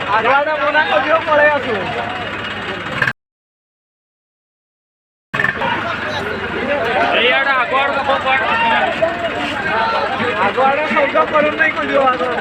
આગળના મોનાકો જેવો પડે હતું આગળ સૌદા પડે નહીં કોઈ જો આગળ